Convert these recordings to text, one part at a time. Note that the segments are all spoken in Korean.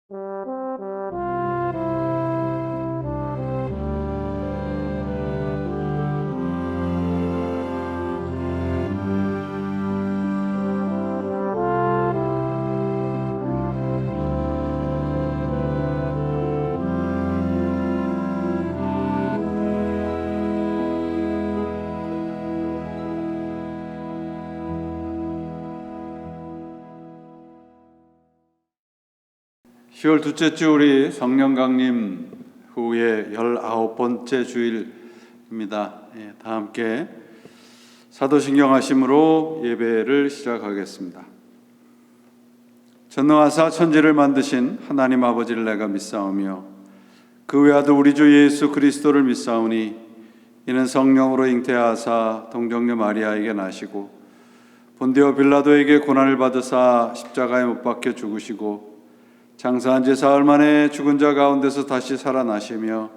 (10월) 둘째 주 우리 성령 강림 후에 19번째 주일입니다. 다 함께 사도신경 하심으로 예배를 시작하겠습니다. 전능하사 천지를 만드신 하나님 아버지를 내가 믿사오며 그 외아들 우리 주 예수 그리스도를 믿사오니 이는 성령으로 잉태하사 동정녀 마리아에게 나시고 본디오 빌라도에게 고난을 받으사 십자가에 못 박혀 죽으시고 장사한 지 사흘 만에 죽은 자 가운데서 다시 살아나시며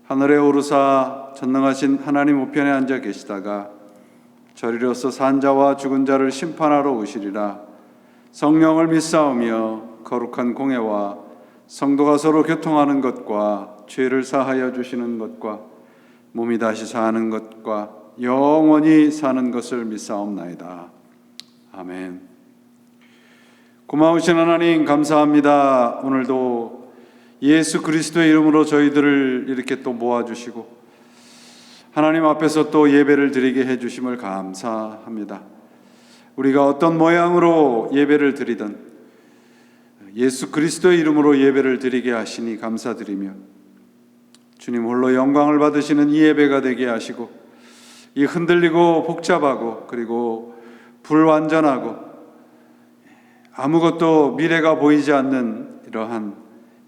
하늘에 오르사 전능하신 하나님 우편에 앉아 계시다가 저리로서 산 자와 죽은 자를 심판하러 오시리라. 성령을 믿사오며 거룩한 공회와 성도가 서로 교통하는 것과 죄를 사하여 주시는 것과 몸이 다시 사는 것과 영원히 사는 것을 믿사옵나이다. 아멘. 고마우신 하나님 감사합니다. 오늘도 예수 그리스도의 이름으로 저희들을 이렇게 또 모아주시고 하나님 앞에서 또 예배를 드리게 해주심을 감사합니다. 우리가 어떤 모양으로 예배를 드리든 예수 그리스도의 이름으로 예배를 드리게 하시니 감사드리며 주님 홀로 영광을 받으시는 이 예배가 되게 하시고 이 흔들리고 복잡하고 그리고 불완전하고 아무것도 미래가 보이지 않는 이러한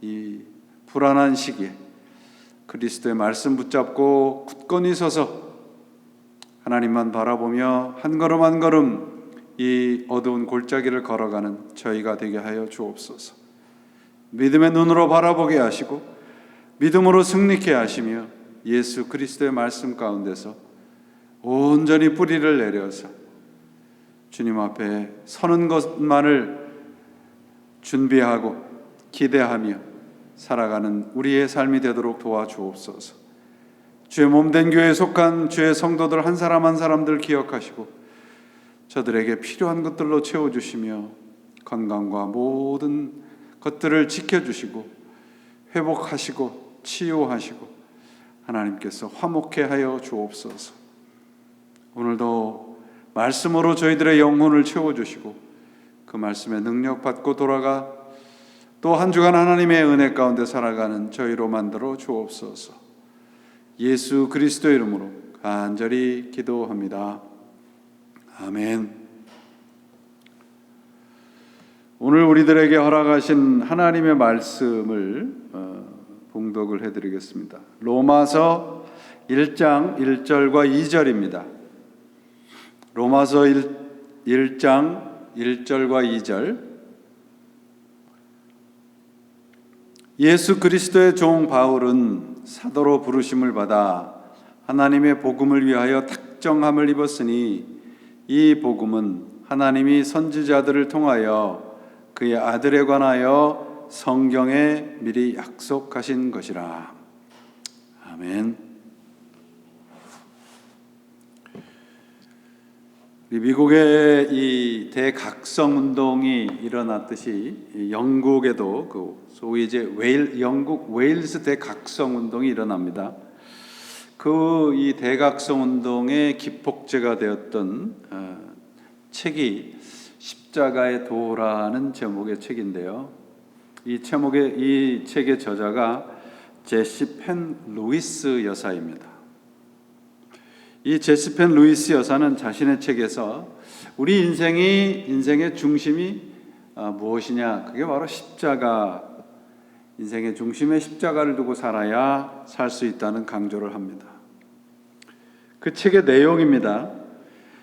이 불안한 시기에 그리스도의 말씀 붙잡고 굳건히 서서 하나님만 바라보며 한 걸음 한 걸음 이 어두운 골짜기를 걸어가는 저희가 되게 하여 주옵소서. 믿음의 눈으로 바라보게 하시고 믿음으로 승리케 하시며 예수 그리스도의 말씀 가운데서 온전히 뿌리를 내려서 주님 앞에 서는 것만을 준비하고 기대하며 살아가는 우리의 삶이 되도록 도와주옵소서. 주의 몸된 교회에 속한 주의 성도들 한 사람 한 사람들 기억하시고 저들에게 필요한 것들로 채워주시며 건강과 모든 것들을 지켜주시고 회복하시고 치유하시고 하나님께서 화목해 하여 주옵소서. 오늘도 말씀으로 저희들의 영혼을 채워주시고 그 말씀의 능력 받고 돌아가 또 한 주간 하나님의 은혜 가운데 살아가는 저희로 만들어 주옵소서. 예수 그리스도 이름으로 간절히 기도합니다. 아멘. 오늘 우리들에게 허락하신 하나님의 말씀을 봉독을 해드리겠습니다. 로마서 1장 1절과 2절입니다. 로마서 1장 1절과 2절. 예수 그리스도의 종 바울은 사도로 부르심을 받아 하나님의 복음을 위하여 특정함을 입었으니 이 복음은 하나님이 선지자들을 통하여 그의 아들에 관하여 성경에 미리 약속하신 것이라. 아멘. 미국의 이 대각성 운동이 일어났듯이 영국에도 그 소위 이제 영국 웨일스 대각성 운동이 일어납니다. 그 이 대각성 운동의 기폭제가 되었던 책이 십자가의 도라는 제목의 책인데요. 이 책의 저자가 제시 펜 루이스 여사입니다. 이 제시 펜 루이스 여사는 자신의 책에서 우리 인생의 중심이 무엇이냐? 그게 바로 십자가, 인생의 중심에 십자가를 두고 살아야 살 수 있다는 강조를 합니다. 그 책의 내용입니다.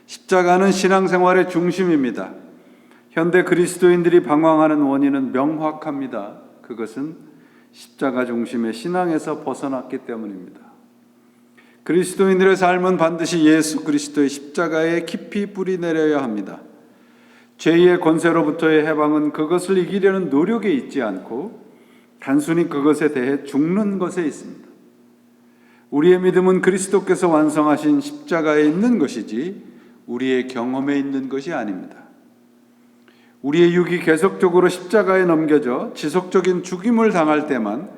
십자가는 신앙생활의 중심입니다. 현대 그리스도인들이 방황하는 원인은 명확합니다. 그것은 십자가 중심의 신앙에서 벗어났기 때문입니다. 그리스도인들의 삶은 반드시 예수 그리스도의 십자가에 깊이 뿌리 내려야 합니다. 죄의 권세로부터의 해방은 그것을 이기려는 노력에 있지 않고 단순히 그것에 대해 죽는 것에 있습니다. 우리의 믿음은 그리스도께서 완성하신 십자가에 있는 것이지 우리의 경험에 있는 것이 아닙니다. 우리의 육이 계속적으로 십자가에 넘겨져 지속적인 죽임을 당할 때만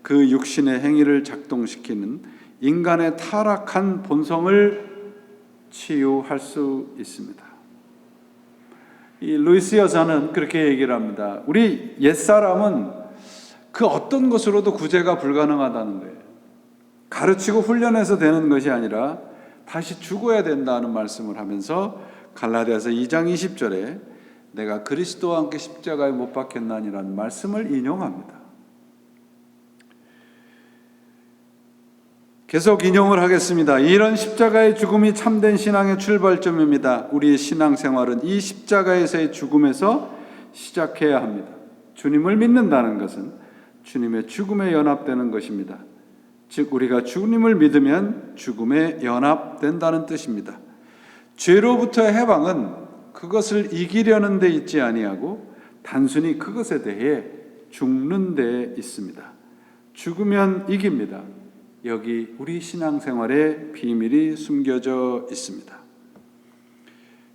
그 육신의 행위를 작동시키는 인간의 타락한 본성을 치유할 수 있습니다. 이 루이스 여사는 그렇게 얘기를 합니다. 우리 옛사람은 그 어떤 것으로도 구제가 불가능하다는 거예요. 가르치고 훈련해서 되는 것이 아니라 다시 죽어야 된다는 말씀을 하면서 갈라디아서 2장 20절에 내가 그리스도와 함께 십자가에 못 박혔나니라는 말씀을 인용합니다. 계속 인용을 하겠습니다. 이런 십자가의 죽음이 참된 신앙의 출발점입니다. 우리의 신앙생활은 이 십자가에서의 죽음에서 시작해야 합니다. 주님을 믿는다는 것은 주님의 죽음에 연합되는 것입니다. 즉 우리가 주님을 믿으면 죽음에 연합된다는 뜻입니다. 죄로부터의 해방은 그것을 이기려는 데 있지 아니하고 단순히 그것에 대해 죽는 데 있습니다. 죽으면 이깁니다. 여기 우리 신앙생활의 비밀이 숨겨져 있습니다.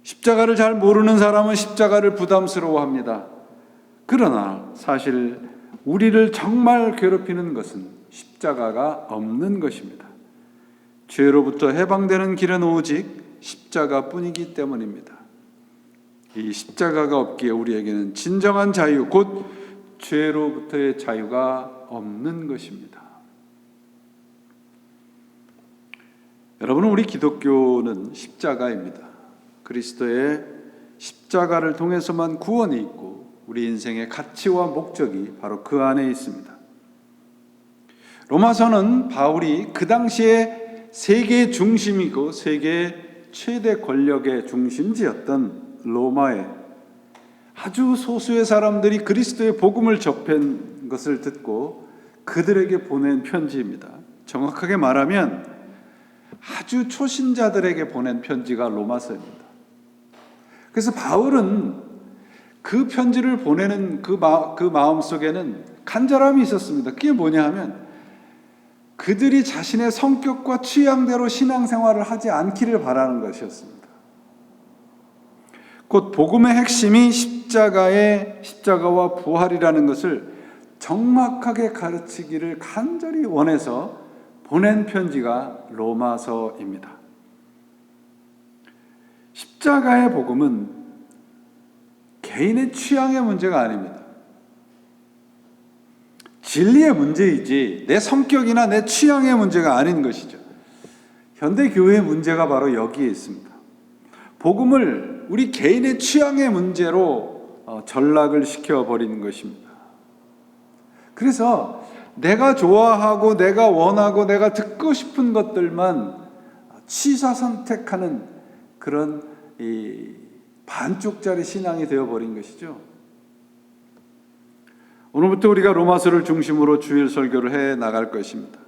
십자가를 잘 모르는 사람은 십자가를 부담스러워합니다. 그러나 사실 우리를 정말 괴롭히는 것은 십자가가 없는 것입니다. 죄로부터 해방되는 길은 오직 십자가뿐이기 때문입니다. 이 십자가가 없기에 우리에게는 진정한 자유, 곧 죄로부터의 자유가 없는 것입니다. 여러분, 우리 기독교는 십자가입니다. 그리스도의 십자가를 통해서만 구원이 있고 우리 인생의 가치와 목적이 바로 그 안에 있습니다. 로마서는 바울이 그 당시에 세계의 중심이고 세계 최대 권력의 중심지였던 로마에 아주 소수의 사람들이 그리스도의 복음을 접한 것을 듣고 그들에게 보낸 편지입니다. 정확하게 말하면 아주 초신자들에게 보낸 편지가 로마서입니다. 그래서 바울은 그 편지를 보내는 그 마음 속에는 간절함이 있었습니다. 그게 뭐냐 하면 그들이 자신의 성격과 취향대로 신앙생활을 하지 않기를 바라는 것이었습니다. 곧 복음의 핵심이 십자가와 부활이라는 것을 정확하게 가르치기를 간절히 원해서 보낸 편지가 로마서입니다. 십자가의 복음은 개인의 취향의 문제가 아닙니다. 진리의 문제이지 내 성격이나 내 취향의 문제가 아닌 것이죠. 현대 교회의 문제가 바로 여기에 있습니다. 복음을 우리 개인의 취향의 문제로 전락을 시켜버리는 것입니다. 그래서 내가 좋아하고 내가 원하고 내가 듣고 싶은 것들만 취사 선택하는 그런 반쪽짜리 신앙이 되어버린 것이죠. 오늘부터 우리가 로마서를 중심으로 주일 설교를 해 나갈 것입니다.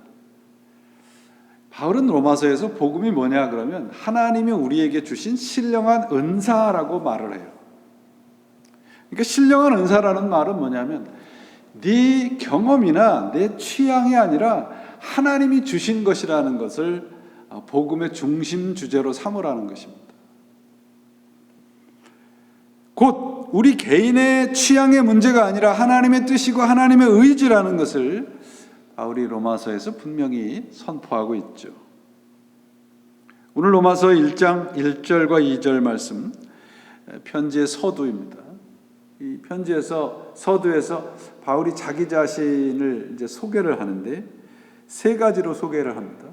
바울은 로마서에서 복음이 뭐냐 그러면 하나님이 우리에게 주신 신령한 은사라고 말을 해요. 그러니까 신령한 은사라는 말은 뭐냐면 네 경험이나 내 취향이 아니라 하나님이 주신 것이라는 것을 복음의 중심 주제로 삼으라는 것입니다. 곧 우리 개인의 취향의 문제가 아니라 하나님의 뜻이고 하나님의 의지라는 것을 바울이 로마서에서 분명히 선포하고 있죠. 오늘 로마서 1장 1절과 2절 말씀, 편지의 서두입니다. 이 서두에서 바울이 자기 자신을 이제 소개를 하는데 세 가지로 소개를 합니다.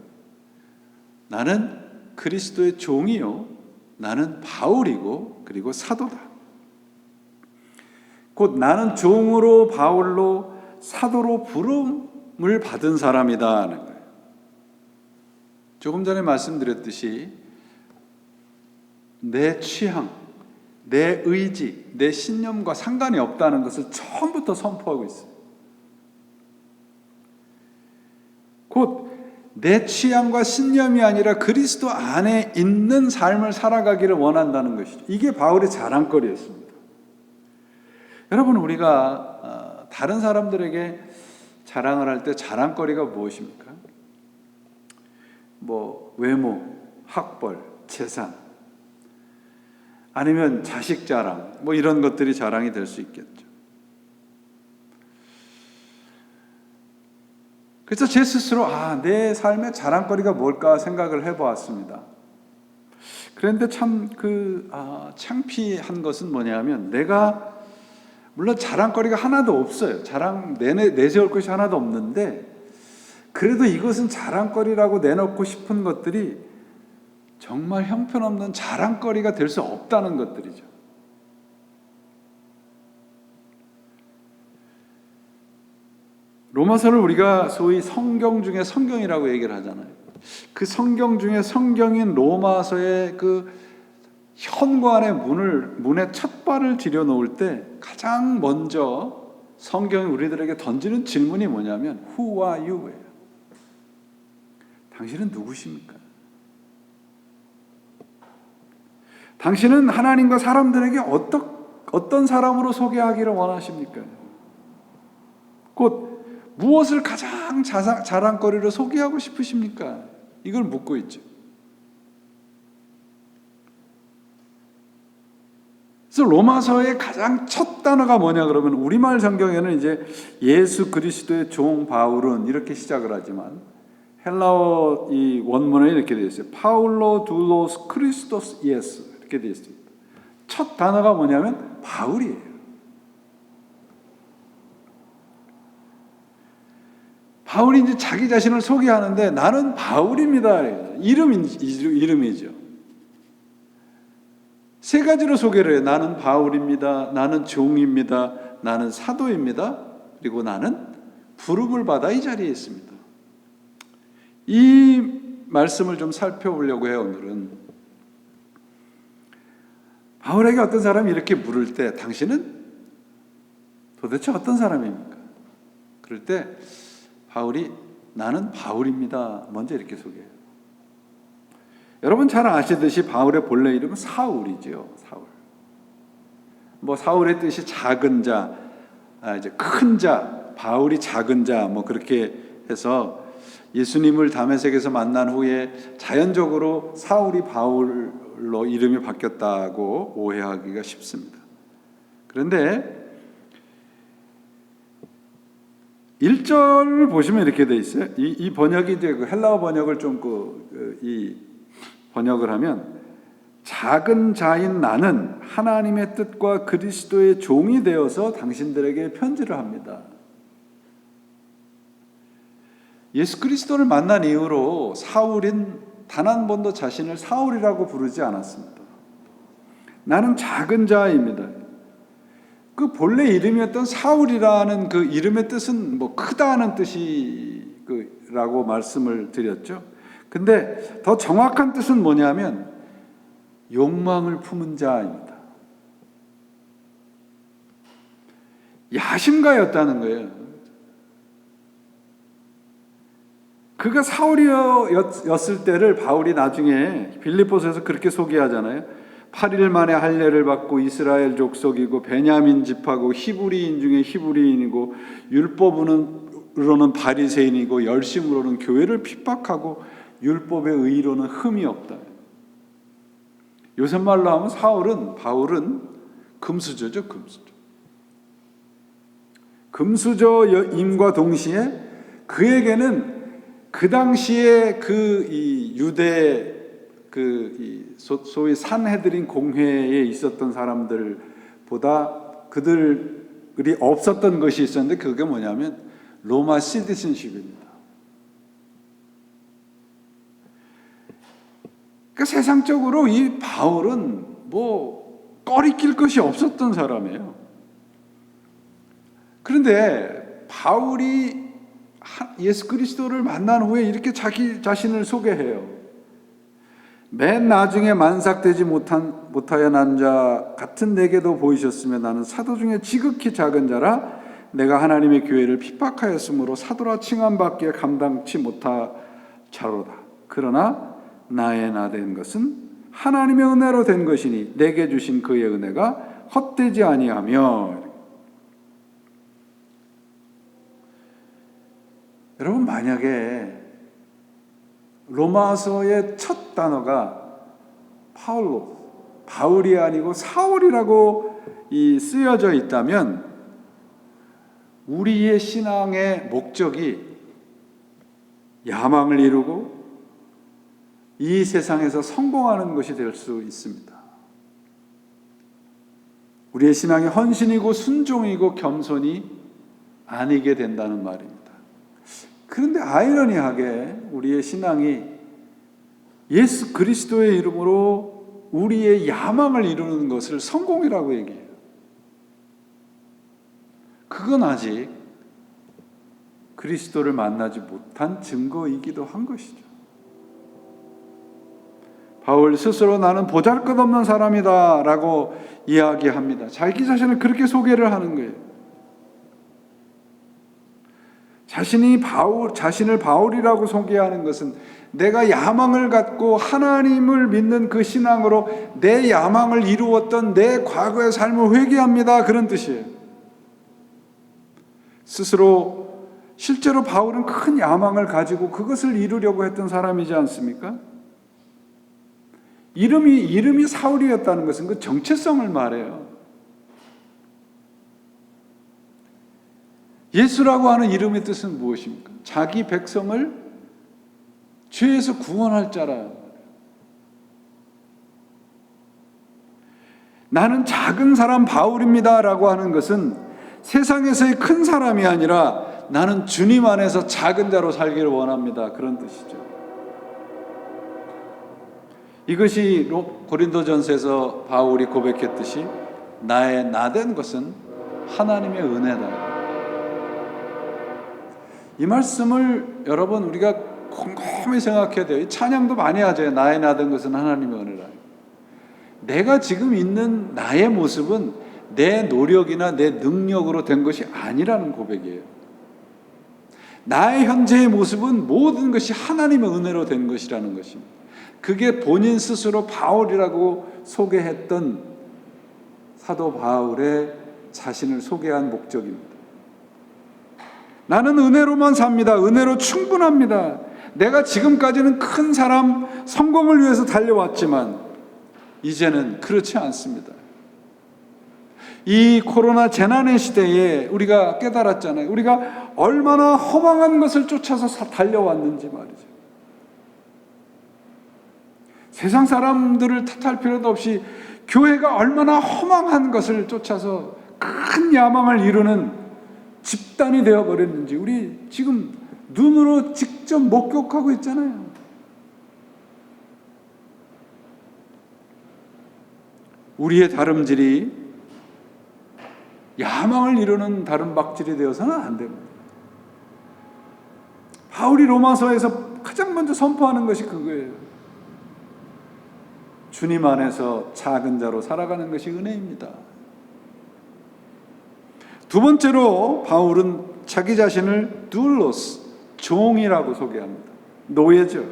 나는 그리스도의 종이요, 나는 바울이고 그리고 사도다. 곧 나는 종으로 바울로 사도로 부름을 받은 사람이다 하는 거예요. 조금 전에 말씀드렸듯이 내 취향, 내 의지, 내 신념과 상관이 없다는 것을 처음부터 선포하고 있어요. 곧 내 취향과 신념이 아니라 그리스도 안에 있는 삶을 살아가기를 원한다는 것이죠. 이게 바울의 자랑거리였습니다. 여러분, 우리가 다른 사람들에게 자랑을 할 때 자랑거리가 무엇입니까? 뭐 외모, 학벌, 재산, 아니면 자식 자랑, 뭐 이런 것들이 자랑이 될 수 있겠죠. 그래서 제 스스로 내 삶의 자랑거리가 뭘까 생각을 해보았습니다. 그런데 참 창피한 것은 뭐냐면, 내가 물론 자랑거리가 하나도 없어요. 자랑 내세울 것이 하나도 없는데, 그래도 이것은 자랑거리라고 내놓고 싶은 것들이 정말 형편없는 자랑거리가 될 수 없다는 것들이죠. 로마서를 우리가 소위 성경 중에 성경이라고 얘기를 하잖아요. 그 성경 중에 성경인 로마서의 그 현관의 문에 첫 발을 들여놓을 때 가장 먼저 성경이 우리들에게 던지는 질문이 뭐냐면 Who are you? 예요. 당신은 누구십니까? 당신은 하나님과 사람들에게 어떤 사람으로 소개하기를 원하십니까? 곧 무엇을 가장 자랑거리로 소개하고 싶으십니까? 이걸 묻고 있죠. 그래서 로마서의 가장 첫 단어가 뭐냐 그러면, 우리말 성경에는 이제 예수 그리스도의 종 바울은 이렇게 시작을 하지만 헬라어 이 원문에 이렇게 되어 있어요. 파울로 둘로스 크리스토스 예수, 이렇게 되어 있습니다. 첫 단어가 뭐냐면 바울이에요. 바울이 이제 자기 자신을 소개하는데 나는 바울입니다. 이름이죠. 세 가지로 소개를 해요. 나는 바울입니다. 나는 종입니다. 나는 사도입니다. 그리고 나는 부름을 받아 이 자리에 있습니다. 이 말씀을 좀 살펴보려고 해요. 오늘은 바울에게 어떤 사람이 이렇게 물을 때 당신은 도대체 어떤 사람입니까? 그럴 때 바울이 나는 바울입니다. 먼저 이렇게 소개해요. 여러분 잘 아시듯이 바울의 본래 이름은 사울이죠. 사울. 사울의 뜻이 작은 자, 이제 큰 자, 바울이 작은 자, 그렇게 해서 예수님을 다메섹에서 만난 후에 자연적으로 사울이 바울로 이름이 바뀌었다고 오해하기가 쉽습니다. 그런데 1절을 보시면 이렇게 돼 있어요. 이 번역이 이제 그 헬라어 번역을 이 번역을 하면, 작은 자인 나는 하나님의 뜻과 그리스도의 종이 되어서 당신들에게 편지를 합니다. 예수 그리스도를 만난 이후로 사울인 단 한 번도 자신을 사울이라고 부르지 않았습니다. 나는 작은 자입니다. 그 본래 이름이었던 사울이라는 그 이름의 뜻은 크다는 뜻이라고 말씀을 드렸죠. 근데 더 정확한 뜻은 뭐냐면 욕망을 품은 자입니다. 야심가였다는 거예요. 그가 사울이었을 때를 바울이 나중에 빌립보서에서 그렇게 소개하잖아요. 8일 만에 할례를 받고 이스라엘 족속이고 베냐민 집하고 히브리인 중에 히브리인이고 율법으로는 바리새인이고 열심으로는 교회를 핍박하고 율법의 의로는 흠이 없다. 요새 말로 하면 바울은 금수저죠. 금수저임과 동시에 그에게는 그 당시에 이 유대 소위 산헤드린 공회에 있었던 사람들보다 그들이 없었던 것이 있었는데, 그게 뭐냐면 로마 시티즌십입니다. 그러니까 세상적으로 이 바울은 꺼리낄 것이 없었던 사람이에요. 그런데 바울이 예수 그리스도를 만난 후에 이렇게 자기 자신을 소개해요. 맨 나중에 만삭되지 못하여 난 자 같은 내게도 보이셨으며 나는 사도 중에 지극히 작은 자라 내가 하나님의 교회를 핍박하였으므로 사도라 칭함받기에 감당치 못할 자로다. 그러나 나의 나 된 것은 하나님의 은혜로 된 것이니 내게 주신 그의 은혜가 헛되지 아니하며. 여러분, 만약에 로마서의 첫 단어가 바울이 아니고 사울이라고 쓰여져 있다면 우리의 신앙의 목적이 야망을 이루고 이 세상에서 성공하는 것이 될 수 있습니다. 우리의 신앙이 헌신이고 순종이고 겸손이 아니게 된다는 말입니다. 그런데 아이러니하게 우리의 신앙이 예수 그리스도의 이름으로 우리의 야망을 이루는 것을 성공이라고 얘기해요. 그건 아직 그리스도를 만나지 못한 증거이기도 한 것이죠. 바울 스스로 나는 보잘것없는 사람이다 라고 이야기합니다. 자기 자신을 그렇게 소개를 하는 거예요. 자신을 바울이라고 소개하는 것은 내가 야망을 갖고 하나님을 믿는 그 신앙으로 내 야망을 이루었던 내 과거의 삶을 회개합니다, 그런 뜻이에요. 실제로 바울은 큰 야망을 가지고 그것을 이루려고 했던 사람이지 않습니까? 이름이 사울이었다는 것은 그 정체성을 말해요. 예수라고 하는 이름의 뜻은 무엇입니까? 자기 백성을 죄에서 구원할 자라. 나는 작은 사람 바울입니다 라고 하는 것은 세상에서의 큰 사람이 아니라 나는 주님 안에서 작은 자로 살기를 원합니다, 그런 뜻이죠. 이것이 고린도전서에서 바울이 고백했듯이 나의 나된 것은 하나님의 은혜다. 이 말씀을 여러분 우리가 곰곰이 생각해야 돼요. 이 찬양도 많이 하죠. 나의 나된 것은 하나님의 은혜다. 내가 지금 있는 나의 모습은 내 노력이나 내 능력으로 된 것이 아니라는 고백이에요. 나의 현재의 모습은 모든 것이 하나님의 은혜로 된 것이라는 것입니다. 그게 본인 스스로 바울이라고 소개했던 사도 바울의 자신을 소개한 목적입니다. 나는 은혜로만 삽니다. 은혜로 충분합니다. 내가 지금까지는 큰 사람, 성공을 위해서 달려왔지만 이제는 그렇지 않습니다. 이 코로나 재난의 시대에 우리가 깨달았잖아요. 우리가 얼마나 허망한 것을 쫓아서 달려왔는지 말이죠. 세상 사람들을 탓할 필요도 없이 교회가 얼마나 허망한 것을 쫓아서 큰 야망을 이루는 집단이 되어버렸는지 우리 지금 눈으로 직접 목격하고 있잖아요. 우리의 다름질이 야망을 이루는 다름박질이 되어서는 안 됩니다. 바울이 로마서에서 가장 먼저 선포하는 것이 그거예요. 주님 안에서 작은 자로 살아가는 것이 은혜입니다. 두 번째로 바울은 자기 자신을 둘로스, 종이라고 소개합니다. 노예죠.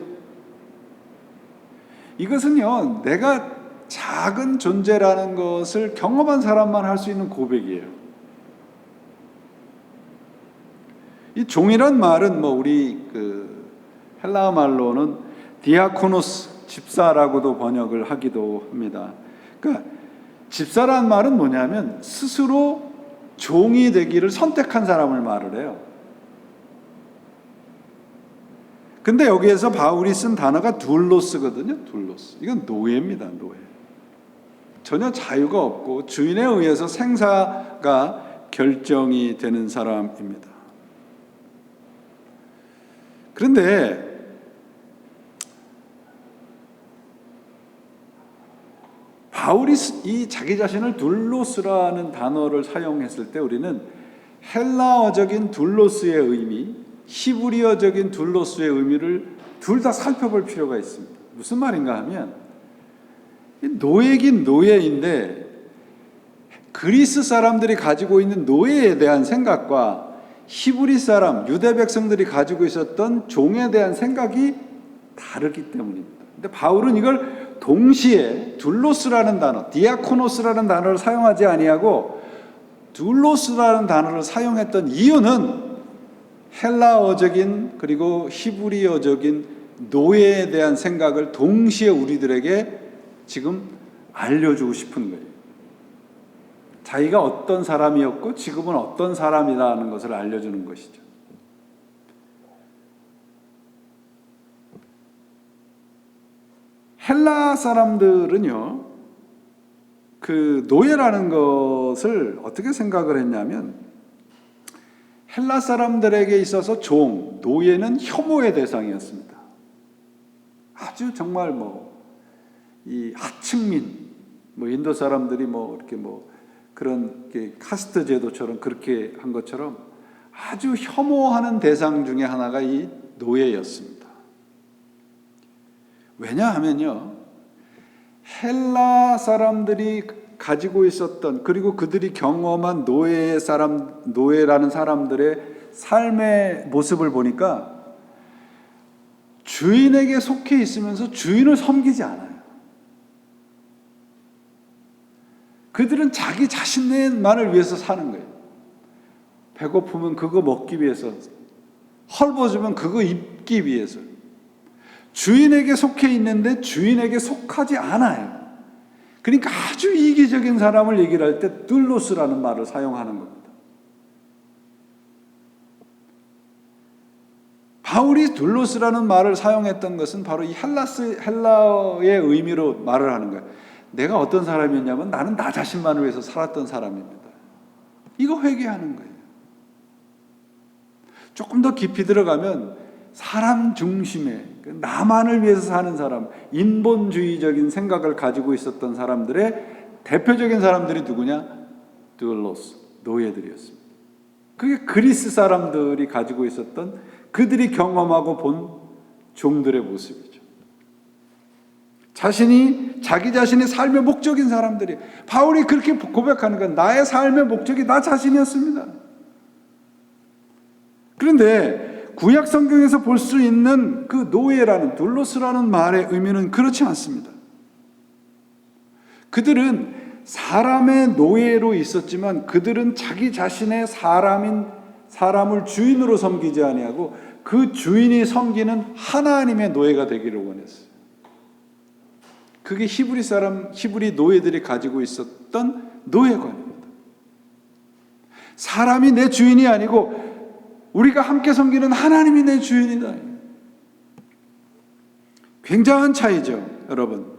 이것은요, 내가 작은 존재라는 것을 경험한 사람만 할 수 있는 고백이에요. 이 종이란 말은 우리 헬라어 말로는 디아코노스, 집사라고도 번역을 하기도 합니다. 그러니까 집사라는 말은 뭐냐면 스스로 종이 되기를 선택한 사람을 말을 해요. 근데 여기에서 바울이 쓴 단어가 둘로스거든요. 둘로스. 이건 노예입니다. 노예. 전혀 자유가 없고 주인에 의해서 생사가 결정이 되는 사람입니다. 그런데 바울이 이 자기 자신을 둘로스라는 단어를 사용했을 때 우리는 헬라어적인 둘로스의 의미, 히브리어적인 둘로스의 의미를 둘 다 살펴볼 필요가 있습니다. 무슨 말인가 하면 노예긴 노예인데 그리스 사람들이 가지고 있는 노예에 대한 생각과 히브리 사람, 유대 백성들이 가지고 있었던 종에 대한 생각이 다르기 때문입니다. 근데 바울은 이걸 동시에 둘로스라는 단어, 디아코노스라는 단어를 사용하지 아니하고 둘로스라는 단어를 사용했던 이유는 헬라어적인 그리고 히브리어적인 노예에 대한 생각을 동시에 우리들에게 지금 알려주고 싶은 거예요. 자기가 어떤 사람이었고 지금은 어떤 사람이라는 것을 알려주는 것이죠. 헬라 사람들은요, 그 노예라는 것을 어떻게 생각을 했냐면, 헬라 사람들에게 있어서 노예는 혐오의 대상이었습니다. 아주 정말 이 하층민, 인도 사람들이 이렇게 그런 카스트 제도처럼 그렇게 한 것처럼 아주 혐오하는 대상 중에 하나가 이 노예였습니다. 왜냐하면요, 헬라 사람들이 가지고 있었던, 그리고 그들이 경험한 노예라는 사람들의 삶의 모습을 보니까 주인에게 속해 있으면서 주인을 섬기지 않아요. 그들은 자기 자신만을 위해서 사는 거예요. 배고프면 그거 먹기 위해서, 헐벗으면 그거 입기 위해서. 주인에게 속해 있는데 주인에게 속하지 않아요. 그러니까 아주 이기적인 사람을 얘기를 할 때 둘로스라는 말을 사용하는 겁니다. 바울이 둘로스라는 말을 사용했던 것은 바로 이 헬라어의 의미로 말을 하는 거예요. 내가 어떤 사람이었냐면 나는 나 자신만을 위해서 살았던 사람입니다. 이거 회개하는 거예요. 조금 더 깊이 들어가면 사람 중심의, 나만을 위해서 사는 사람, 인본주의적인 생각을 가지고 있었던 사람들의 대표적인 사람들이 누구냐? 둘로스, 노예들이었습니다. 그게 그리스 사람들이 가지고 있었던, 그들이 경험하고 본 종들의 모습이죠. 자기 자신의 삶의 목적인 사람들이, 바울이 그렇게 고백하는 건 나의 삶의 목적이 나 자신이었습니다. 그런데 구약 성경에서 볼 수 있는 그 노예라는, 둘로스라는 말의 의미는 그렇지 않습니다. 그들은 사람의 노예로 있었지만 그들은 자기 자신의 사람을 주인으로 섬기지 아니하고 그 주인이 섬기는 하나님의 노예가 되기를 원했어요. 그게 히브리 노예들이 가지고 있었던 노예관입니다. 사람이 내 주인이 아니고 우리가 함께 섬기는 하나님이 내 주인이다. 굉장한 차이죠, 여러분.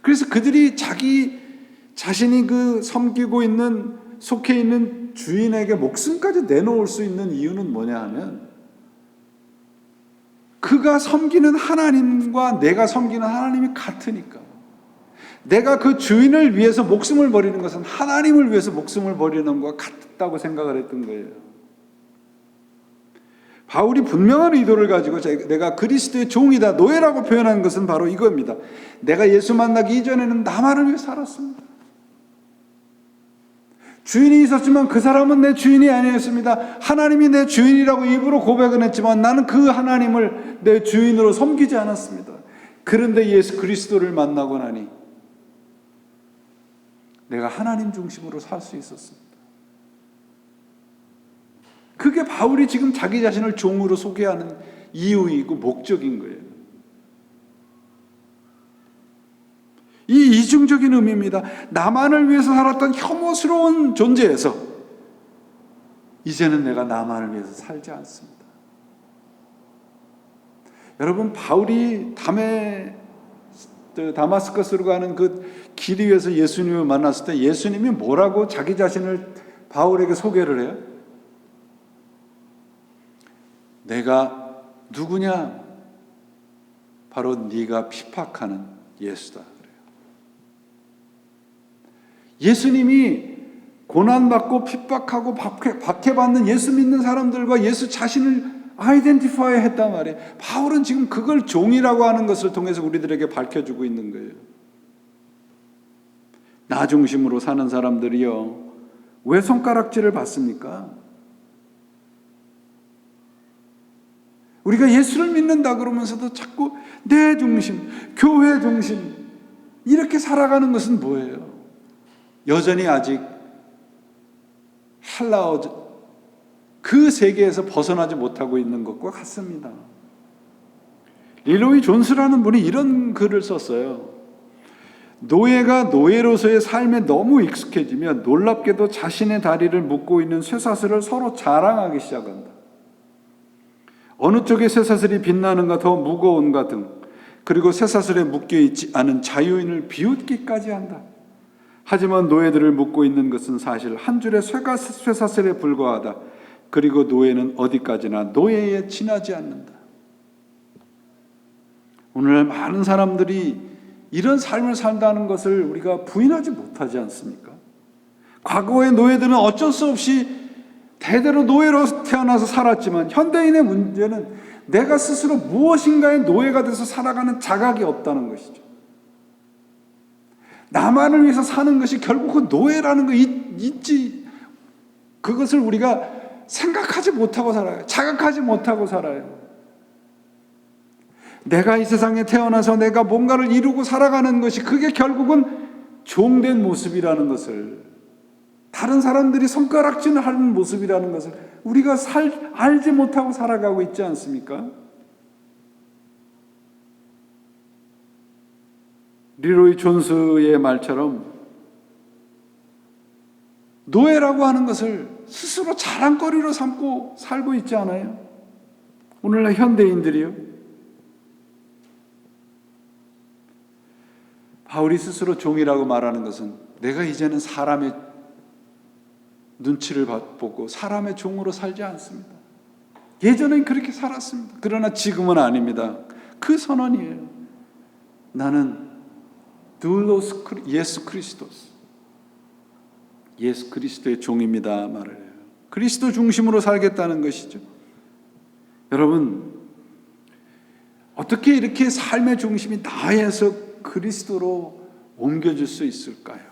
그래서 그들이 자기 자신이 섬기고 있는, 속해 있는 주인에게 목숨까지 내놓을 수 있는 이유는 뭐냐 하면, 그가 섬기는 하나님과 내가 섬기는 하나님이 같으니까. 내가 그 주인을 위해서 목숨을 버리는 것은 하나님을 위해서 목숨을 버리는 것과 같다고 생각을 했던 거예요. 바울이 분명한 의도를 가지고 내가 그리스도의 종이다, 노예라고 표현한 것은 바로 이겁니다. 내가 예수 만나기 이전에는 나만을 위해 살았습니다. 주인이 있었지만 그 사람은 내 주인이 아니었습니다. 하나님이 내 주인이라고 입으로 고백은 했지만 나는 그 하나님을 내 주인으로 섬기지 않았습니다. 그런데 예수 그리스도를 만나고 나니 내가 하나님 중심으로 살 수 있었습니다. 그게 바울이 지금 자기 자신을 종으로 소개하는 이유이고 목적인 거예요. 이 이중적인 의미입니다. 나만을 위해서 살았던 혐오스러운 존재에서 이제는 내가 나만을 위해서 살지 않습니다. 여러분, 바울이 다마스커스로 가는 그 길 위에서 예수님을 만났을 때 예수님이 뭐라고 자기 자신을 바울에게 소개를 해요? 내가 누구냐? 바로 네가 핍박하는 예수다. 그래요. 예수님이 고난받고 핍박하고 박해받는 예수 믿는 사람들과 예수 자신을 아이덴티파이 했단 말이에요. 바울은 지금 그걸 종이라고 하는 것을 통해서 우리들에게 밝혀주고 있는 거예요. 나 중심으로 사는 사람들이요, 왜 손가락질을 받습니까? 우리가 예수를 믿는다 그러면서도 자꾸 내 중심, 교회 중심, 이렇게 살아가는 것은 뭐예요? 여전히 아직 헬라어 그 세계에서 벗어나지 못하고 있는 것과 같습니다. 리로이 존스라는 분이 이런 글을 썼어요. 노예가 노예로서의 삶에 너무 익숙해지면 놀랍게도 자신의 다리를 묶고 있는 쇠사슬을 서로 자랑하기 시작한다. 어느 쪽에 쇠사슬이 빛나는가 더 무거운가 등, 그리고 쇠사슬에 묶여있지 않은 자유인을 비웃기까지 한다. 하지만 노예들을 묶고 있는 것은 사실 한 줄의 쇠사슬에 불과하다. 그리고 노예는 어디까지나 노예에 지나지 않는다. 오늘날 많은 사람들이 이런 삶을 산다는 것을 우리가 부인하지 못하지 않습니까? 과거의 노예들은 어쩔 수 없이 대대로 노예로 태어나서 살았지만, 현대인의 문제는 내가 스스로 무엇인가의 노예가 돼서 살아가는 자각이 없다는 것이죠. 나만을 위해서 사는 것이 결국은 노예라는 거 있지, 그것을 우리가 생각하지 못하고 살아요. 자각하지 못하고 살아요. 내가 이 세상에 태어나서 내가 뭔가를 이루고 살아가는 것이, 그게 결국은 종된 모습이라는 것을, 다른 사람들이 손가락질하는 모습이라는 것을 우리가 알지 못하고 살아가고 있지 않습니까? 리로이 존스의 말처럼 노예라고 하는 것을 스스로 자랑거리로 삼고 살고 있지 않아요? 오늘날 현대인들이요. 바울이 스스로 종이라고 말하는 것은, 내가 이제는 사람의 눈치를 보고 사람의 종으로 살지 않습니다. 예전엔 그렇게 살았습니다. 그러나 지금은 아닙니다. 그 선언이에요. 나는 둘로스 예수 그리스도스, 예수 그리스도의 종입니다 말을 해요. 그리스도 중심으로 살겠다는 것이죠. 여러분, 어떻게 이렇게 삶의 중심이 나에서 그리스도로 옮겨질 수 있을까요?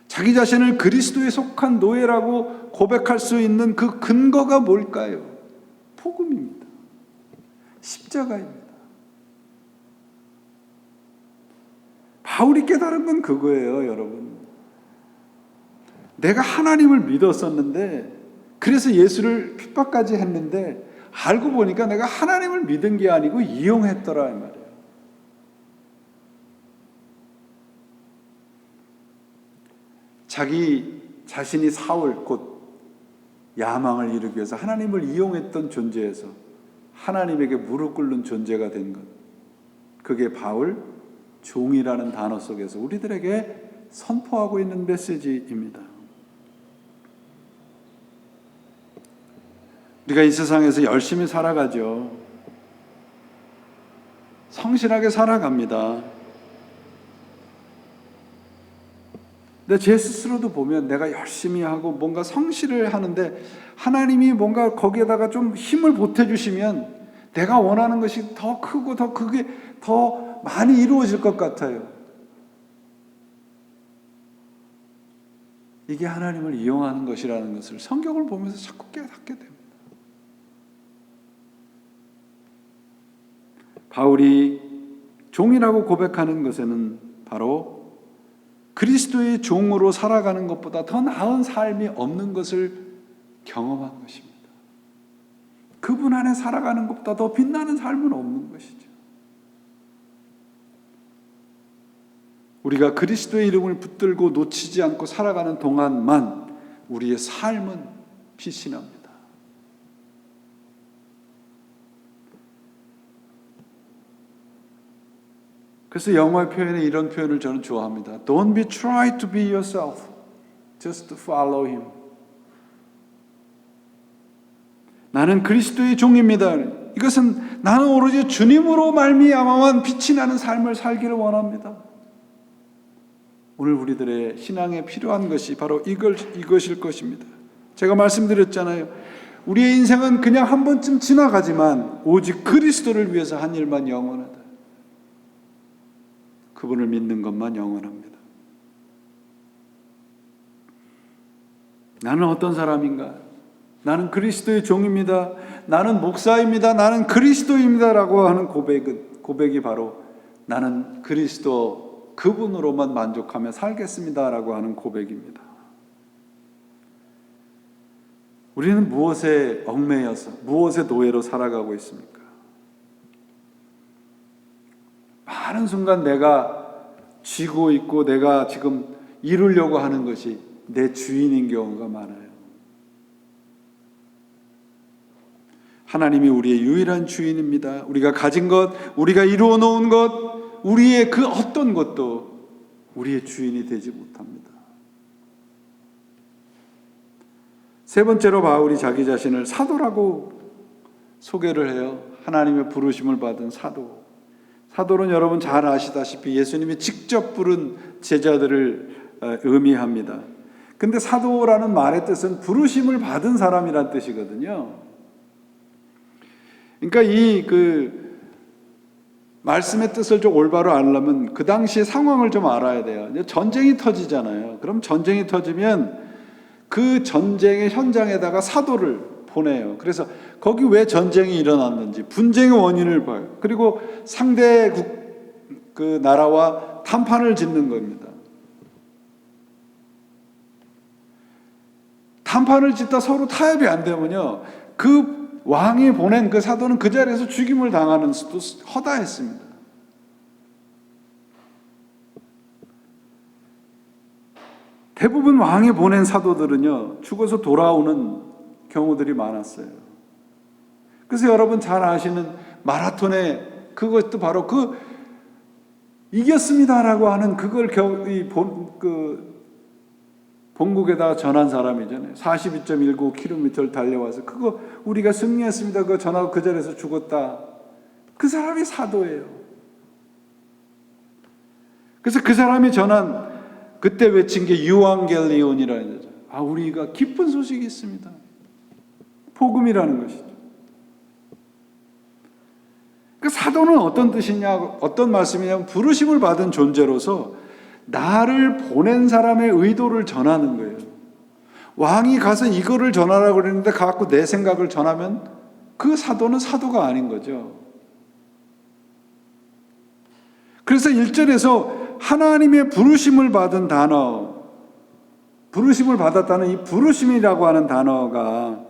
자기 자신을 그리스도에 속한 노예라고 고백할 수 있는 그 근거가 뭘까요? 복음입니다. 십자가입니다. 바울이 깨달은 건 그거예요, 여러분. 내가 하나님을 믿었었는데, 그래서 예수를 핍박까지 했는데, 알고 보니까 내가 하나님을 믿은 게 아니고 이용했더라 이 말이에요. 자기 자신이 사울, 곧 야망을 이루기 위해서 하나님을 이용했던 존재에서 하나님에게 무릎 꿇는 존재가 된 것, 그게 바울 종이라는 단어 속에서 우리들에게 선포하고 있는 메시지입니다. 우리가 이 세상에서 열심히 살아가죠. 성실하게 살아갑니다. 근데 제 스스로도 보면 내가 열심히 하고 뭔가 성실을 하는데, 하나님이 뭔가 거기에다가 좀 힘을 보태주시면 내가 원하는 것이 더 크고 더 크게 더 많이 이루어질 것 같아요. 이게 하나님을 이용하는 것이라는 것을 성경을 보면서 자꾸 깨닫게 됩니다. 바울이 종이라고 고백하는 것에는 바로 그리스도의 종으로 살아가는 것보다 더 나은 삶이 없는 것을 경험한 것입니다. 그분 안에 살아가는 것보다 더 빛나는 삶은 없는 것이죠. 우리가 그리스도의 이름을 붙들고 놓치지 않고 살아가는 동안만 우리의 삶은 빛이 납니다. 그래서 영어의 표현에 이런 표현을 저는 좋아합니다. Don't be try to be yourself. Just follow him. 나는 그리스도의 종입니다. 이것은 나는 오로지 주님으로 말미암아만 빛이 나는 삶을 살기를 원합니다. 오늘 우리들의 신앙에 필요한 것이 바로 이것일 것입니다. 제가 말씀드렸잖아요. 우리의 인생은 그냥 한 번쯤 지나가지만 오직 그리스도를 위해서 한 일만 영원하다. 그분을 믿는 것만 영원합니다. 나는 어떤 사람인가? 나는 그리스도의 종입니다. 나는 목사입니다. 나는 그리스도입니다. 라고 하는 고백이 바로 나는 그리스도 그분으로만 만족하며 살겠습니다. 라고 하는 고백입니다. 우리는 무엇에 얽매여서 무엇의 노예로 살아가고 있습니까? 많은 순간 내가 쥐고 있고 내가 지금 이루려고 하는 것이 내 주인인 경우가 많아요. 하나님이 우리의 유일한 주인입니다. 우리가 가진 것, 우리가 이루어 놓은 것, 우리의 그 어떤 것도 우리의 주인이 되지 못합니다. 세 번째로 바울이 자기 자신을 사도라고 소개를 해요. 하나님의 부르심을 받은 사도. 사도는 여러분 잘 아시다시피 예수님이 직접 부른 제자들을 의미합니다. 근데 사도라는 말의 뜻은 부르심을 받은 사람이란 뜻이거든요. 그러니까 이 말씀의 뜻을 좀 올바로 알려면 그 당시의 상황을 좀 알아야 돼요. 전쟁이 터지잖아요. 그럼 전쟁이 터지면 그 전쟁의 현장에다가 사도를 보내요. 그래서 거기 왜 전쟁이 일어났는지 분쟁의 원인을 봐요. 그리고 상대 그 나라와談判을 짓는 겁니다.談判을 짓다 서로 타협이 안 되면요, 그 왕이 보낸 그 사도는 그 자리에서 죽임을 당하는 수도 허다했습니다. 대부분 왕이 보낸 사도들은요, 죽어서 돌아오는 경우들이 많았어요. 그래서 여러분 잘 아시는 마라톤의 그것도 바로 그 이겼습니다라고 하는 그걸 본국에다 전한 사람이잖아요. 42.19km를 달려와서 그거 우리가 승리했습니다 그거 전하고 그 자리에서 죽었다. 그 사람이 사도예요. 그래서 그 사람이 전한 그때 외친 게 유앙겔리온이라는 거죠. 우리가 기쁜 소식이 있습니다. 복음이라는 것이죠. 그 사도는 어떤 뜻이냐, 어떤 말씀이냐면 부르심을 받은 존재로서 나를 보낸 사람의 의도를 전하는 거예요. 왕이 가서 이거를 전하라고 그랬는데 가갖고 내 생각을 전하면 그 사도는 사도가 아닌 거죠. 그래서 1절에서 하나님의 부르심을 받은 단어, 부르심을 받았다는 이 부르심이라고 하는 단어가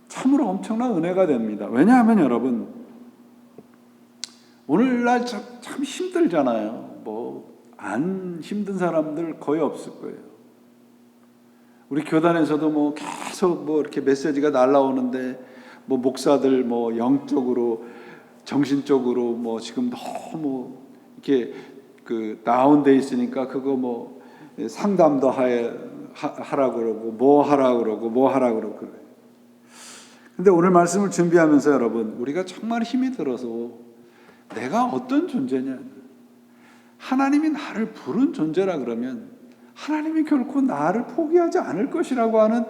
참으로 엄청난 은혜가 됩니다. 왜냐하면 여러분, 오늘날 참 힘들잖아요. 안 힘든 사람들 거의 없을 거예요. 우리 교단에서도 계속 이렇게 메시지가 날라오는데 목사들 영적으로 정신적으로 지금 너무 이렇게 다운돼 있으니까 그거 상담도 하라고 그러고 뭐 하라고 그러고. 근데 오늘 말씀을 준비하면서 여러분, 우리가 정말 힘이 들어서 내가 어떤 존재냐, 하나님이 나를 부른 존재라 그러면 하나님이 결코 나를 포기하지 않을 것이라고 하는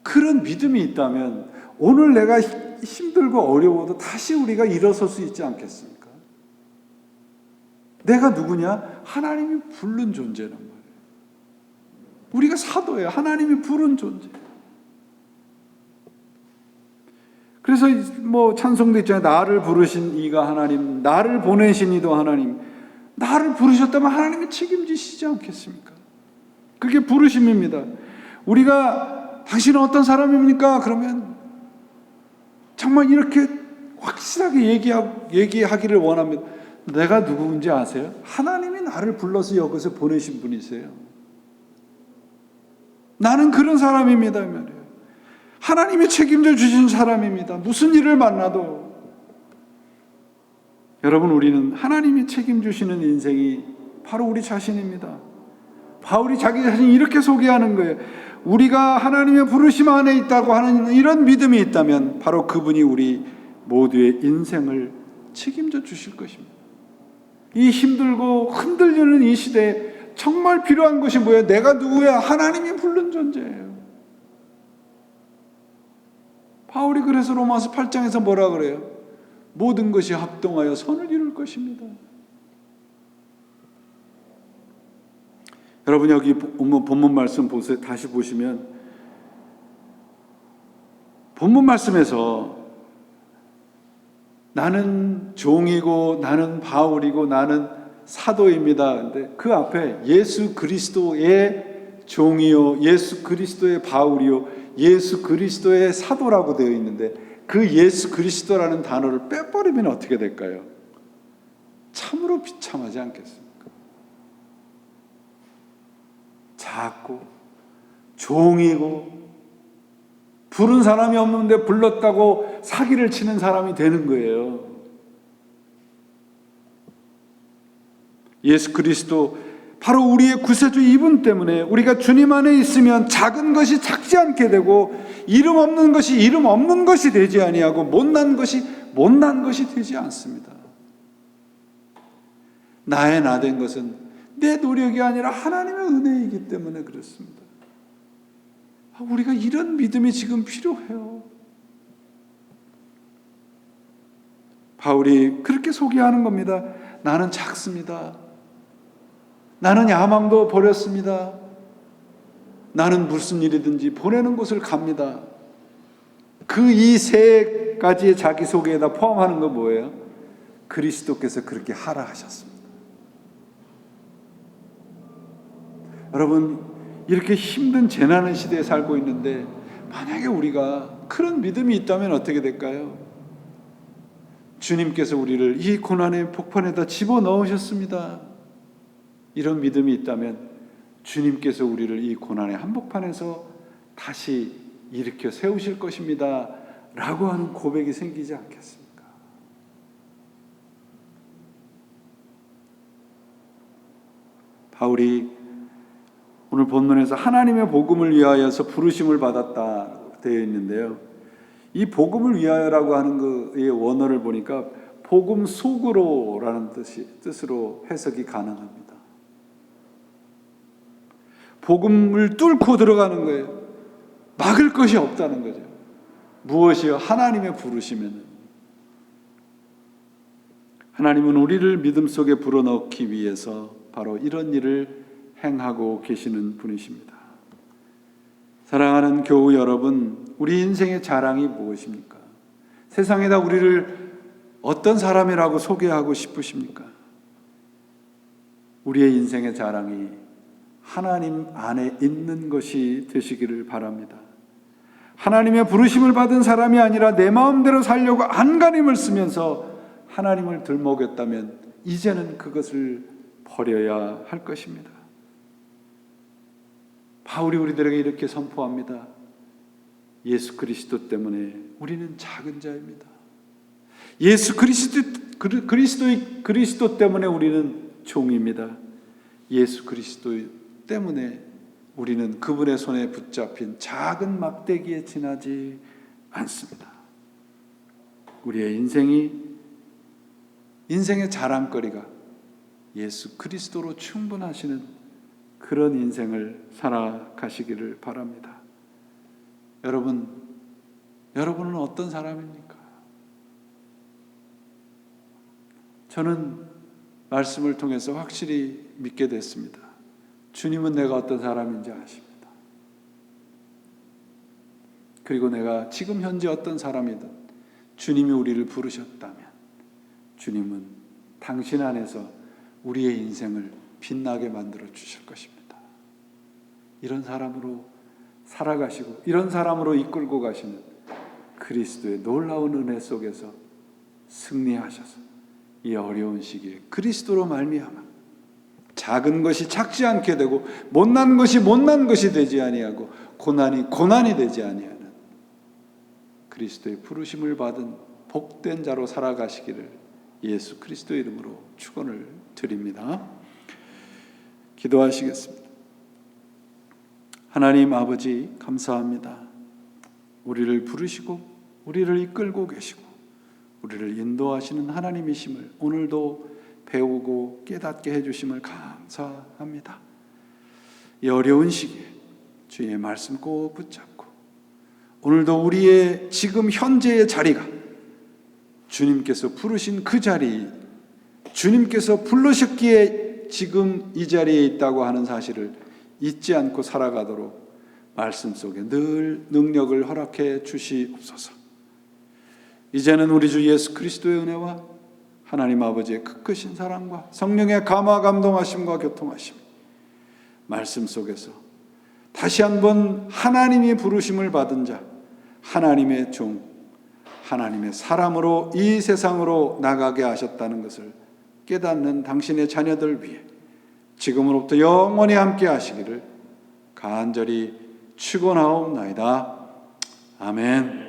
그런 믿음이 있다면 오늘 내가 힘들고 어려워도 다시 우리가 일어설 수 있지 않겠습니까? 내가 누구냐? 하나님이 부른 존재란 말이에요. 우리가 사도예요. 하나님이 부른 존재. 그래서 찬송도 있잖아요. 나를 부르신 이가 하나님, 나를 보내신 이도 하나님. 나를 부르셨다면 하나님이 책임지시지 않겠습니까? 그게 부르심입니다. 우리가 당신은 어떤 사람입니까? 그러면 정말 이렇게 확실하게 얘기하기를 원합니다. 내가 누구인지 아세요? 하나님이 나를 불러서 여기서 보내신 분이세요. 나는 그런 사람입니다. 말이에요. 하나님이 책임져 주신 사람입니다. 무슨 일을 만나도 여러분, 우리는 하나님이 책임주시는 인생이 바로 우리 자신입니다. 바울이 자기 자신을 이렇게 소개하는 거예요. 우리가 하나님의 부르심 안에 있다고 하는 이런 믿음이 있다면 바로 그분이 우리 모두의 인생을 책임져 주실 것입니다. 이 힘들고 흔들리는 이 시대에 정말 필요한 것이 뭐예요? 내가 누구야? 하나님이 부른 존재예요. 바울이 그래서 로마서 8장에서 뭐라 그래요? 모든 것이 합동하여 선을 이룰 것입니다. 여러분, 여기 본문 말씀 보세요. 다시 보시면 본문 말씀에서 나는 종이고 나는 바울이고 나는 사도입니다. 근데 그 앞에 예수 그리스도의 종이요, 예수 그리스도의 바울이요, 예수 그리스도의 사도라고 되어 있는데 그 예수 그리스도라는 단어를 빼버리면 어떻게 될까요? 참으로 비참하지 않겠습니까? 작고 종이고 부른 사람이 없는데 불렀다고 사기를 치는 사람이 되는 거예요. 예수 그리스도 바로 우리의 구세주 이분 때문에 우리가 주님 안에 있으면 작은 것이 작지 않게 되고 이름 없는 것이 이름 없는 것이 되지 아니하고 못난 것이 못난 것이 되지 않습니다. 나의 나된 것은 내 노력이 아니라 하나님의 은혜이기 때문에 그렇습니다. 우리가 이런 믿음이 지금 필요해요. 바울이 그렇게 소개하는 겁니다. 나는 작습니다. 나는 야망도 버렸습니다. 나는 무슨 일이든지 보내는 곳을 갑니다. 그 이 세 가지의 자기소개에다 포함하는 건 뭐예요? 그리스도께서 그렇게 하라 하셨습니다. 여러분, 이렇게 힘든 재난의 시대에 살고 있는데 만약에 우리가 그런 믿음이 있다면 어떻게 될까요? 주님께서 우리를 이 고난의 복판에다 집어넣으셨습니다. 이런 믿음이 있다면 주님께서 우리를 이 고난의 한복판에서 다시 일으켜 세우실 것입니다 라고 하는 고백이 생기지 않겠습니까? 바울이 오늘 본문에서 하나님의 복음을 위하여서 부르심을 받았다 되어 있는데요, 이 복음을 위하여라고 하는 그의 원어를 보니까 복음 속으로라는 뜻으로 해석이 가능합니다. 복음을 뚫고 들어가는 거예요. 막을 것이 없다는 거죠. 무엇이요? 하나님의 부르시면. 하나님은 우리를 믿음 속에 불어넣기 위해서 바로 이런 일을 행하고 계시는 분이십니다. 사랑하는 교우 여러분, 우리 인생의 자랑이 무엇입니까? 세상에다 우리를 어떤 사람이라고 소개하고 싶으십니까? 우리의 인생의 자랑이 하나님 안에 있는 것이 되시기를 바랍니다. 하나님의 부르심을 받은 사람이 아니라 내 마음대로 살려고 안간힘을 쓰면서 하나님을 들먹였다면 이제는 그것을 버려야 할 것입니다. 바울이 우리들에게 이렇게 선포합니다. 예수 그리스도 때문에 우리는 작은 자입니다. 예수 그리스도 때문에 우리는 종입니다. 예수 그리스도 때문에 우리는 그분의 손에 붙잡힌 작은 막대기에 지나지 않습니다. 우리의 인생의 자랑거리가 예수 그리스도로 충분하시는 그런 인생을 살아가시기를 바랍니다. 여러분은 어떤 사람입니까? 저는 말씀을 통해서 확실히 믿게 됐습니다. 주님은 내가 어떤 사람인지 아십니다. 그리고 내가 지금 현재 어떤 사람이든 주님이 우리를 부르셨다면 주님은 당신 안에서 우리의 인생을 빛나게 만들어 주실 것입니다. 이런 사람으로 살아가시고 이런 사람으로 이끌고 가시는 그리스도의 놀라운 은혜 속에서 승리하셔서 이 어려운 시기에 그리스도로 말미암아 작은 것이 작지 않게 되고 못난 것이 못난 것이 되지 아니하고 고난이 고난이 되지 아니하는 그리스도의 부르심을 받은 복된 자로 살아가시기를 예수 그리스도의 이름으로 축원을 드립니다. 기도하시겠습니다. 하나님 아버지 감사합니다. 우리를 부르시고 우리를 이끌고 계시고 우리를 인도하시는 하나님이심을 오늘도 배우고 깨닫게 해주심을 감사합니다. 이 어려운 시기에 주의 말씀 꼭 붙잡고 오늘도 우리의 지금 현재의 자리가 주님께서 부르신 그 자리, 주님께서 부르셨기에 지금 이 자리에 있다고 하는 사실을 잊지 않고 살아가도록 말씀 속에 늘 능력을 허락해 주시옵소서. 이제는 우리 주 예수 그리스도의 은혜와 하나님 아버지의 크크신 사랑과 성령의 감화 감동하심과 교통하심 말씀 속에서 다시 한번 하나님이 부르심을 받은 자, 하나님의 종, 하나님의 사람으로 이 세상으로 나가게 하셨다는 것을 깨닫는 당신의 자녀들 위해 지금으로부터 영원히 함께 하시기를 간절히 축원하옵나이다. 아멘.